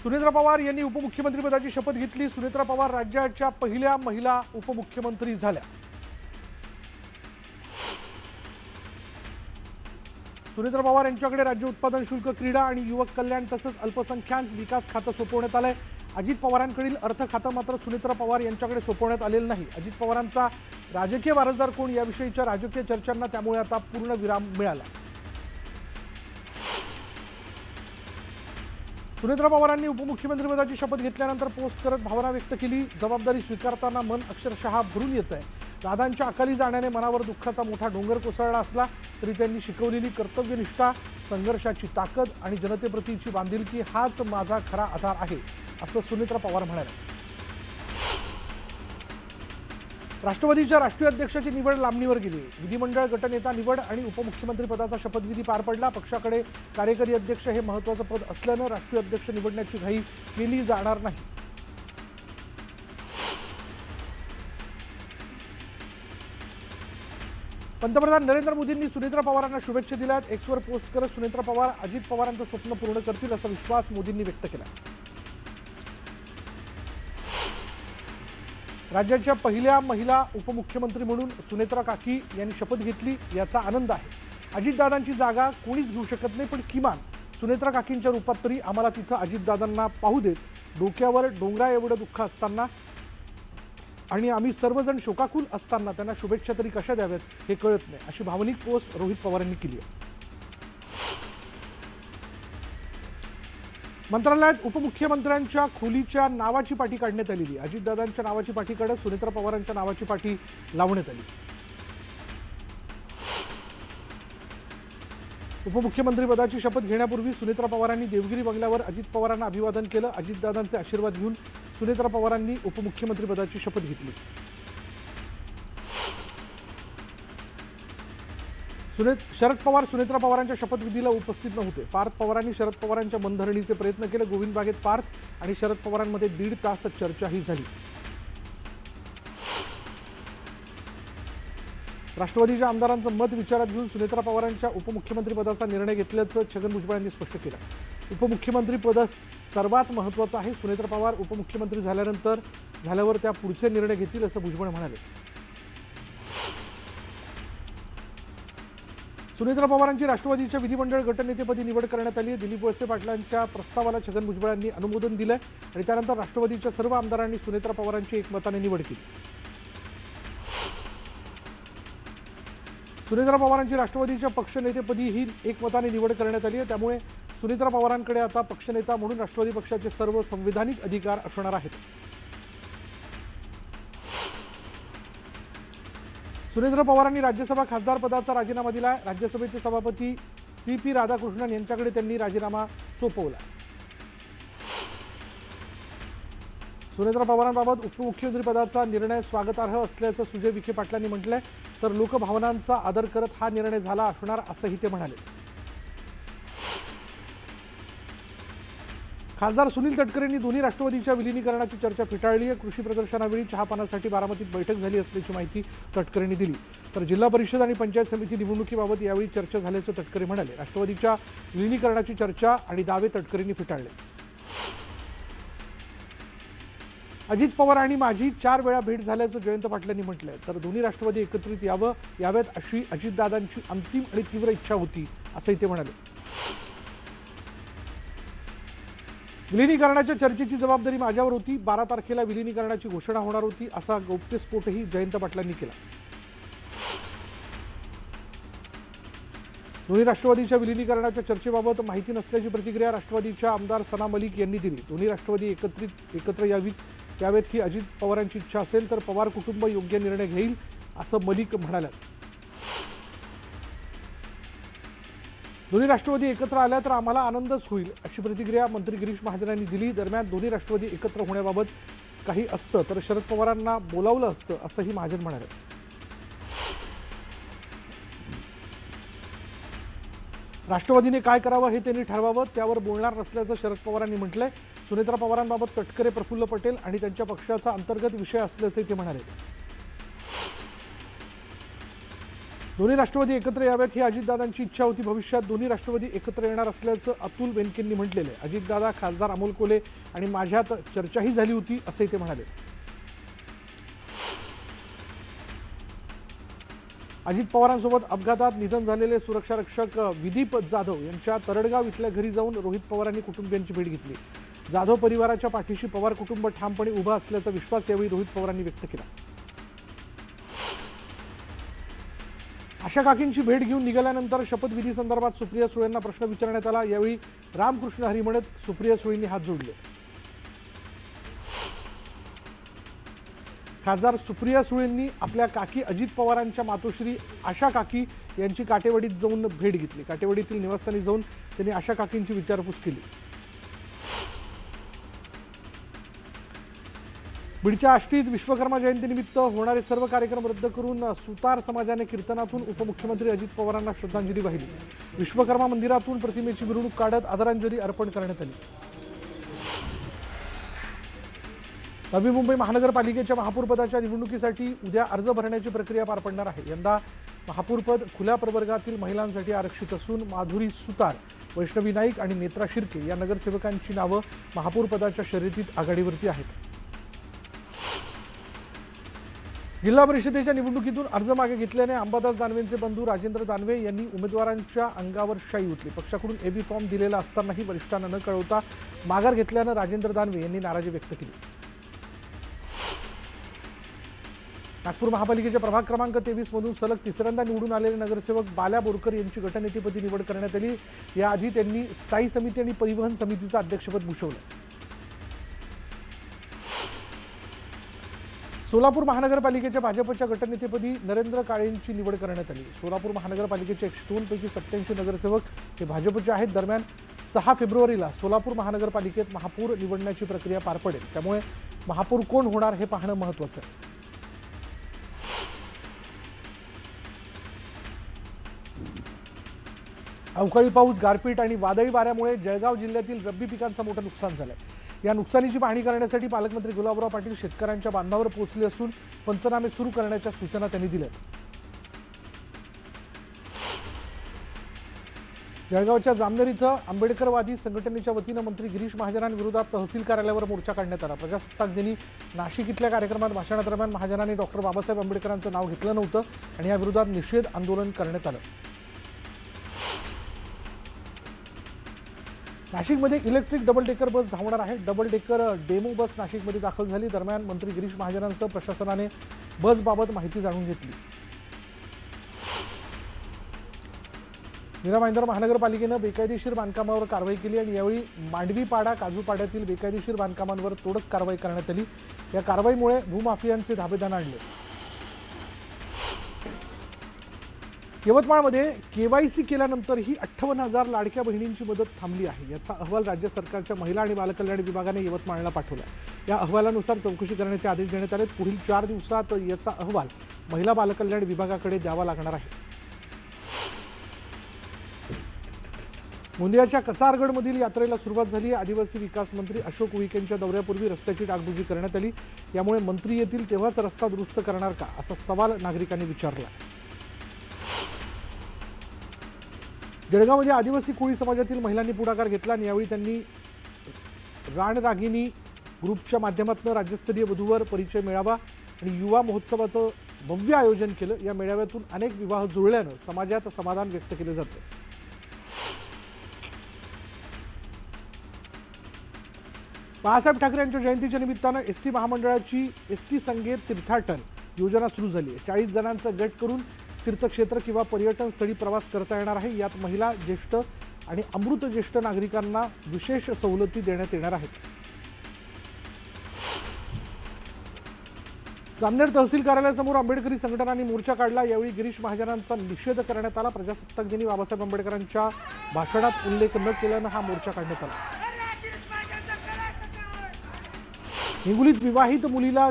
सुनेत्रा पवार यांनी उपमुख्यमंत्रीपदाची शपथ घेतली। सुनेत्रा पवार राज्याच्या पहिल्या महिला उपमुख्यमंत्री झाल्या। सुनेत्रा पवार यांच्याकडे राज्य उत्पादन शुल्क, क्रीडा आणि युवक कल्याण तसंच अल्पसंख्याक विकास खातं सोपवण्यात आलंय। अजित पवारांकडील अर्थ खातं मात्र सुनेत्रा पवार यांच्याकडे सोपवण्यात आलेलं नाही। अजित पवारांचा राजकीय वारसदार कोण याविषयीच्या राजकीय चर्चांना त्यामुळे आता पूर्ण विराम मिळाला। सुनेत्रा पवारांनी उपमुख्यमंत्रीपदाची शपथ घेतल्यानंतर पोस्ट करत भावना व्यक्त केली। जबाबदारी स्वीकारताना मन अक्षरशः भरून येतंय। दादांच्या अकाली जाण्याने मनावर दुःखाचा मोठा डोंगर कोसळला असला तरी त्यांनी शिकवलेली कर्तव्यनिष्ठा, संघर्षाची ताकद आणि जनतेप्रतीची बांधिलकी हाच माझा खरा आधार आहे, असं सुनेत्रा पवार म्हणाल्या। राष्ट्रवादीच्या राष्ट्रीय अध्यक्षाची निवड लांबणीवर गेली। विधिमंडळ गटनेता निवड आणि उपमुख्यमंत्री पदाचा शपथविधी पार पडला। पक्षाकडे कार्यकारी अध्यक्ष हे महत्त्वाचं पद असल्यानं राष्ट्रीय अध्यक्ष निवडण्याची घाई केली जाणार नाही। पंतप्रधान नरेंद्र मोदींनी सुनेत्रा पवारांना शुभेच्छा दिल्यात। एक्सवर पोस्ट करत सुनेत्रा पवार अजित पवारांचं स्वप्न पूर्ण करतील असा विश्वास मोदींनी व्यक्त केला। राज्याच्या पहिल्या महिला उपमुख्यमंत्री म्हणून सुनेत्रा काकी यांनी शपथ घेतली, याचा आनंद आहे। अजितदादांची जागा कोणीच घेऊ शकत नाही, पण किमान सुनेत्रा काकींच्या रूपात तरी आम्हाला तिथं अजितदादांना पाहू देत। डोक्यावर डोंगरा एवढं दुःख असताना आणि आम्ही सर्वजण शोकाकुल असताना त्यांना शुभेच्छा तरी कशा द्याव्यात हे कळत नाही, अशी भावनिक पोस्ट रोहित पवारांनी केली आहे। मंत्रालयात उपमुख्यमंत्र्यांच्या खोलीच्या नावाची पाटी काढण्यात आलेली। अजितदादांच्या नावाची पाठीकडे सुनेत्रा पवारांच्या नावाची पाटी लावण्यात आली। उपमुख्यमंत्रीपदाची शपथ घेण्यापूर्वी सुनेत्रा पवारांनी देवगिरी बंगल्यावर अजित पवारांना अभिवादन केलं। अजितदादांचे आशीर्वाद घेऊन सुनेत्रा पवारांनी उपमुख्यमंत्रीपदाची शपथ घेतली। शरद पवार सुनेत्रा पवारांच्या शपथविधीला उपस्थित नव्हते। पार्थ पवारांनी शरद पवारांच्या मनधरणीचे प्रयत्न केले। गोविंद बागेत पार्थ आणि शरद पवारांमध्ये 1.5 तास चर्चाही झाली। राष्ट्रवादीच्या आमदारांचं मत विचारात घेऊन सुनेत्रा पवारांच्या उपमुख्यमंत्रीपदाचा निर्णय घेतल्याचं छगन भुजबळ यांनी स्पष्ट केलं। उपमुख्यमंत्रीपद सर्वात महत्त्वाचं आहे। सुनेत्रा पवार उपमुख्यमंत्री झाल्यावर त्या पुढचे निर्णय घेतील असं भुजबळ म्हणाले। सुनेत्रा पवारांची राष्ट्रवादीच्या विधिमंडळ गटनेतेपदी निवड करण्यात आली। दिलीप वळसे पाटलांच्या प्रस्तावाला छगन भुजबळांनी अनुमोदन दिलंय आणि त्यानंतर राष्ट्रवादीच्या सर्व आमदारांनी सुनेत्रा पवारांची एकमताने निवड केली। सुनेत्रा पवारांची राष्ट्रवादीच्या पक्षनेतेपदीही एकमताने निवड करण्यात आली आहे। त्यामुळे सुनेत्रा पवारांकडे आता पक्षनेता म्हणून राष्ट्रवादी पक्षाचे सर्व संविधानिक अधिकार असणार आहेत। सुनेत्रा पवारांनी राज्यसभा खासदार पदाचा राजीनामा दिला। राज्यसभेचे सभापती CP राधाकृष्णन यांच्याकडे त्यांनी राजीनामा सोपवला। सुनेत्रा पवारांबाबत उपमुख्यमंत्रीपदाचा निर्णय स्वागतार्ह असल्याचं सुजय विखे पाटलांनी म्हटलंय, तर लोकभावनांचा आदर करत हा निर्णय झाला असणार असंही ते म्हणाले। खासदार सुनील तटकरेंनी दोन्ही राष्ट्रवादीच्या विलीनीकरणाची चर्चा फेटाळली आहे। कृषी प्रदर्शनावेळी चहापानासाठी बारामतीत बैठक झाली असल्याची माहिती तटकरेंनी दिली। तर जिल्हा परिषद आणि पंचायत समिती निवडणुकीबाबत यावेळी चर्चा झाल्याचं तटकरे म्हणाले। राष्ट्रवादीच्या विलीनीकरणाची चर्चा आणि दावे तटकरेंनी फेटाळले। अजित पवार आणि माझी 4 वेळा भेट झाल्याचं जयंत पाटलांनी म्हटलंय, तर दोन्ही राष्ट्रवादी एकत्रित याव्यात अशी अजितदादांची अंतिम आणि तीव्र इच्छा होती असंही ते म्हणाले। विलीनीकरणाच्या चर्चेची जबाबदारी माझ्यावर होती। 12 तारखेला विलीनीकरणाची घोषणा होणार होती, असा गौप्यस्फोटही जयंत पाटलांनी केला। दोन्ही राष्ट्रवादीच्या विलीनीकरणाच्या चर्चेबाबत माहिती नसल्याची प्रतिक्रिया राष्ट्रवादीच्या आमदार सना मलिक यांनी दिली। दोन्ही राष्ट्रवादी एकत्र यावेत ही अजित पवारांची इच्छा असेल तर पवार कुटुंब योग्य निर्णय घेईल, असं मलिक म्हणाले। दोन्ही राष्ट्रवादी एकत्र आल्या तर आम्हाला आनंदच होईल, अशी प्रतिक्रिया मंत्री गिरीश महाजन यांनी दिली। दरम्यान दोन्ही राष्ट्रवादी एकत्र होण्याबाबत काही असतं तर शरद पवारांना बोलावलं असतं, असंही महाजन म्हणाले। राष्ट्रवादीने काय करावं हे त्यांनी ठरवावं, त्यावर बोलणार नसल्याचं शरद पवारांनी म्हटलंय। सुनेत्रा पवारांबाबत तटकरे प्रफुल्ल पटेल आणि त्यांच्या पक्षाचा अंतर्गत विषय असल्याचे ते म्हणाले। दोन्ही राष्ट्रवादी एकत्र याव्यात ही अजितदादांची इच्छा होती. भविष्यात दोन्ही राष्ट्रवादी एकत्र येणार असल्याचं अतुल बेनकेंनी म्हटलेलं आहे. अजितदादा, खासदार अमोल कोल्हे आणि माझ्यात चर्चाही झाली होती असंही ते म्हणाले. अजित पवारांसोबत अपघातात निधन झालेले सुरक्षारक्षक विदीप जाधव यांच्या तरडगाव इथल्या घरी जाऊन रोहित पवारांनी कुटुंबियांची भेट घेतली. जाधव परिवाराच्या पाठीशी पवार कुटुंब ठामपणे उभं असल्याचा विश्वास यावेळी रोहित पवारांनी व्यक्त केला. आशा काकींची भेट घेऊन निघाल्यानंतर शपथविधी संदर्भात सुप्रिया सुळेंना प्रश्न विचारण्यात आला. यावेळी रामकृष्ण हरी म्हणत सुप्रिया सुळेंनी हात जोडले. खासदार सुप्रिया सुळेंनी आपल्या काकी अजित पवारांच्या मातोश्री आशा काकी यांची काटेवाडीत जाऊन भेट घेतली. काटेवाडीतील निवासस्थानी जाऊन त्यांनी आशा काकींची विचारपूस केली. बीडच्या आष्टीत विश्वकर्मा जयंतीनिमित्त होणारे सर्व कार्यक्रम रद्द करून सुतार समाजाने कीर्तनातून उपमुख्यमंत्री अजित पवारांना श्रद्धांजली वाहिली. विश्वकर्मा मंदिरातून प्रतिमेची मिरवणूक काढत आदरांजली अर्पण करण्यात आली. नवी मुंबई महानगरपालिकेच्या महापौरपदाच्या निवडणुकीसाठी उद्या अर्ज भरण्याची प्रक्रिया पार पडणार आहे. यंदा महापौरपद खुल्या प्रवर्गातील महिलांसाठी आरक्षित असून माधुरी सुतार, वैष्णवी नाईक आणि नेत्रा शिर्के या नगरसेवकांची नावं महापौरपदाच्या शर्यतीत आघाडीवरती आहेत. जिल्हा परिषदेच्या निवडणुकीतून अर्ज मागे घेतल्याने अंबादास दानवेंचे बंधू राजेंद्र दानवे यांनी उमेदवारांच्या अंगावर शाई उठली. पक्षाकडून एबी फॉर्म दिलेला असतानाही वरिष्ठांना न कळवता माघार घेतल्यानं राजेंद्र दानवे यांनी नाराजी व्यक्त केली. नागपूर महापालिकेच्या प्रभाग क्रमांक 23 मधून सलग तिसऱ्यांदा निवडून आलेले नगरसेवक बाल्या बोरकर यांची गटनेतेपदी निवड करण्यात आली. याआधी त्यांनी स्थायी समिती आणि परिवहन समितीचं अध्यक्षपद भूषवलं. सोलापूर महानगरपालिकेच्या भाजपच्या गटनेतेपदी नरेंद्र काळेंची निवड करण्यात आली. सोलापूर महानगरपालिकेचे 102 पैकी 87 नगरसेवक हे भाजपचे आहेत. दरम्यान 6 फेब्रुवारीला सोलापूर महानगरपालिकेत महापौर निवडण्याची प्रक्रिया पार पडेल. त्यामुळे महापौर कोण होणार हे पाहणं महत्त्वाचं आहे. अवकाळी पाऊस, गारपीट आणि वादळी वाऱ्यामुळे जळगाव जिल्ह्यातील रब्बी पिकांचं मोठं नुकसान झालंय. या नुकसानीची पाहणी करण्यासाठी पालकमंत्री गुलाबराव पाटील शेतकऱ्यांच्या बांधावर पोहोचले असून पंचनामे सुरू करण्याच्या सूचना त्यांनी दिल्या. जळगावच्या जामनेर इथं आंबेडकरवादी संघटनेच्या वतीनं मंत्री गिरीश महाजनांविरोधात तहसील कार्यालयावर मोर्चा काढण्यात आला. प्रजासत्ताक दिनी नाशिक इथल्या कार्यक्रमात भाषणादरम्यान महाजनांनी डॉक्टर बाबासाहेब आंबेडकरांचं नाव घेतलं नव्हतं आणि या विरोधात निषेध आंदोलन करण्यात आलं. नाशिकमध्ये इलेक्ट्रिक डबल डेकर बस धावणार आहे. डबल डेकर डेमो बस नाशिकमध्ये दाखल झाली. दरम्यान मंत्री गिरीश महाजनांसह प्रशासनाने बसबाबत माहिती जाणून घेतली. मीरा भाईंदर महानगरपालिकेनं बेकायदेशीर बांधकामावर कारवाई केली आणि यावेळी मांडवीपाडा, काजूपाड्यातील बेकायदेशीर बांधकामांवर तोडक कारवाई करण्यात आली. या कारवाईमुळे भूमाफियांचे धाबेदार आणले. यवतमाळमध्ये केवायसी केल्यानंतरही 58,000 लाडक्या बहिणींची मदत थांबली आहे. याचा अहवाल राज्य सरकारच्या महिला आणि बालकल्याण विभागाने यवतमाळला पाठवला. या अहवालानुसार चौकशी करण्याचे आदेश देण्यात आले. पुढील 4 दिवसात याचा अहवाल महिला बालकल्याण विभागाकडे द्यावा लागणार आहे. गोंदियाच्या कचारगडमधील यात्रेला सुरुवात झाली. आदिवासी विकास मंत्री अशोक उईकेंच्या दौऱ्यापूर्वी रस्त्याची डागडुजी करण्यात आली. यामुळे मंत्री येतील तेव्हाच रस्ता दुरुस्त करणार का असा सवाल नागरिकांनी विचारला. जळगावमध्ये आदिवासी कोळी समाजातील महिलांनी पुढाकार घेतला आणि यावेळी त्यांनी राणरागिनी ग्रुपच्या माध्यमातून राज्यस्तरीय वधूवर परिचय मेळावा आणि युवा महोत्सवाचं भव्य आयोजन केलं. या मेळाव्यातून अनेक विवाह जुळल्यानं समाजात समाधान व्यक्त केले जाते. बाळासाहेब ठाकरे यांच्या जयंतीच्या निमित्तानं एसटी महामंडळाची एसटी संगीत तीर्थाटन योजना सुरू झाली आहे. 40 जणांचा गट करून तीर्थक्षेत्र किंवा पर्यटन स्थळी प्रवास करता येणार आहे. यात महिला, ज्येष्ठ आणि अमृत ज्येष्ठ नागरिकांना विशेष सवलती देण्यात येणार आहेत. जामनेर तहसील कार्यालयासमोर आंबेडकरी संघटनांनी मोर्चा काढला. यावेळी गिरीश महाजनांचा निषेध करण्यात आला. प्रजासत्ताक दिनी बाबासाहेब आंबेडकरांच्या भाषणात उल्लेख न केल्यानं हा मोर्चा काढण्यात आला. हिंगोलीत विवाहित मुलीला